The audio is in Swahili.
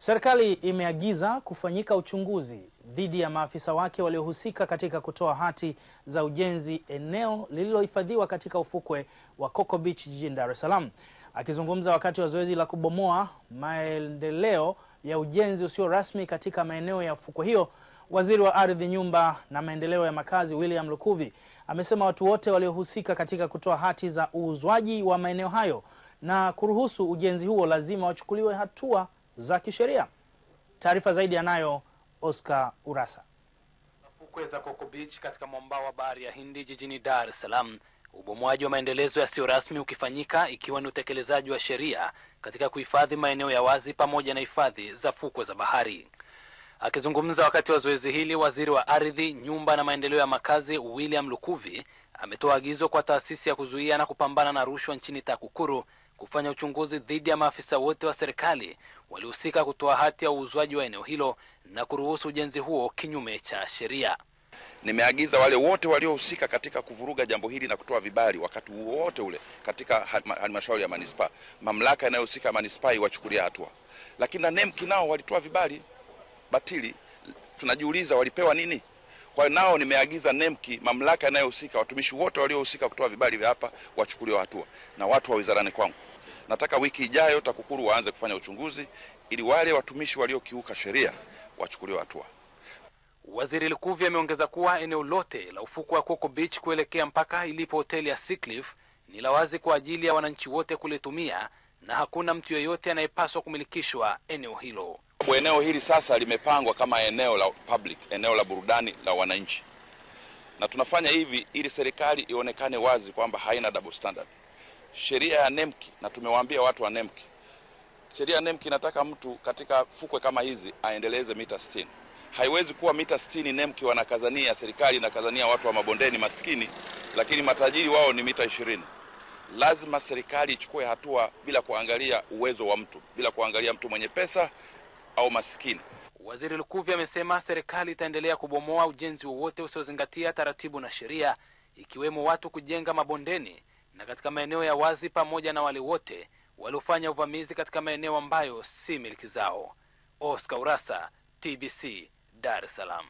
Serikali imeagiza kufanyika uchunguzi dhidi ya maafisa wake waliohusika katika kutoa hati za ujenzi eneo lililohifadhiwa katika ufukwe wa Coco Beach jijini Dar es Salaam. Akizungumza wakati wa zoezi la kubomoa maendeleo ya ujenzi usio rasmi katika maeneo ya ufukwe hiyo, Waziri wa Ardhi, Nyumba na Maendeleo ya Makazi William Lukuvi amesema watu wote waliohusika katika kutoa hati za uuzwaji wa maeneo hayo na kuruhusu ujenzi huo lazima wachukuliwe hatua za kisheria. Taarifa zaidi anayo Oscar Urasa. Fukwe za Coco Beach katika mwambao wa bahari ya Hindi jijini Dar es Salaam, ubomoaji wa maendelezo yasiyo rasmi ukifanyika ikiwa ni utekelezaji wa sheria katika kuhifadhi maeneo ya wazi pamoja na hifadhi za fukwe za bahari. Akizungumza wakati wa zoezi hili, Waziri wa Ardhi, Nyumba na Maendeleo ya Makazi William Lukuvi ametoa agizo kwa taasisi ya kuzuia na kupambana na rushwa nchini TAKUKURU kufanya uchunguzi dhidi ya maafisa wote wa serikali waliohusika kutoa hati ya uuzwaji wa eneo hilo na kuruhusu ujenzi huo kinyume cha sheria. Nimeagiza wale wote waliohusika katika kuvuruga jambo hili na kutoa vibali wakati wote ule katika halmashauri ya manispaa, mamlaka inayohusika manispaa iwachukulia hatua. Lakini na NEMKI nao walitoa vibali batili, tunajiuliza walipewa nini? Kwa nao nimeagiza NEMKI, mamlaka inayohusika, watumishi wote waliohusika kutoa vibali vya hapa wachukuliwe hatua, na watu wa wizarani kwangu. Nataka wiki ijayo TAKUKURU waanze kufanya uchunguzi ili wale watumishi waliokiuka sheria wachukuliwe hatua. Waziri Lukuvi ameongeza kuwa eneo lote la ufukwe wa Coco Beach kuelekea mpaka ilipo hoteli ya Sea Cliff ni la wazi kwa ajili ya wananchi wote kulitumia na hakuna mtu yeyote anayepaswa kumilikishwa eneo hilo. Eneo hili sasa limepangwa kama eneo la public, eneo la burudani la wananchi. Na tunafanya hivi ili serikali ionekane wazi kwamba haina double standard. Sheria ya NEMKI, na tumewaambia watu wa NEMKI, sheria ya NEMKI inataka mtu katika fukwe kama hizi aendeleze mita 60. Haiwezi kuwa mita 60 NEMKI wanakazania, serikali inakazania watu wa mabondeni maskini, lakini matajiri wao ni mita 20. Lazima serikali ichukue hatua bila kuangalia uwezo wa mtu, bila kuangalia mtu mwenye pesa au maskini. Waziri Lukuvi amesema serikali itaendelea kubomoa ujenzi wowote usiozingatia taratibu na sheria, ikiwemo watu kujenga mabondeni na katika maeneo ya wazi, pamoja na wale wote waliofanya uvamizi katika maeneo ambayo si miliki zao. Oscar Urasa, TBC, Dar es Salaam.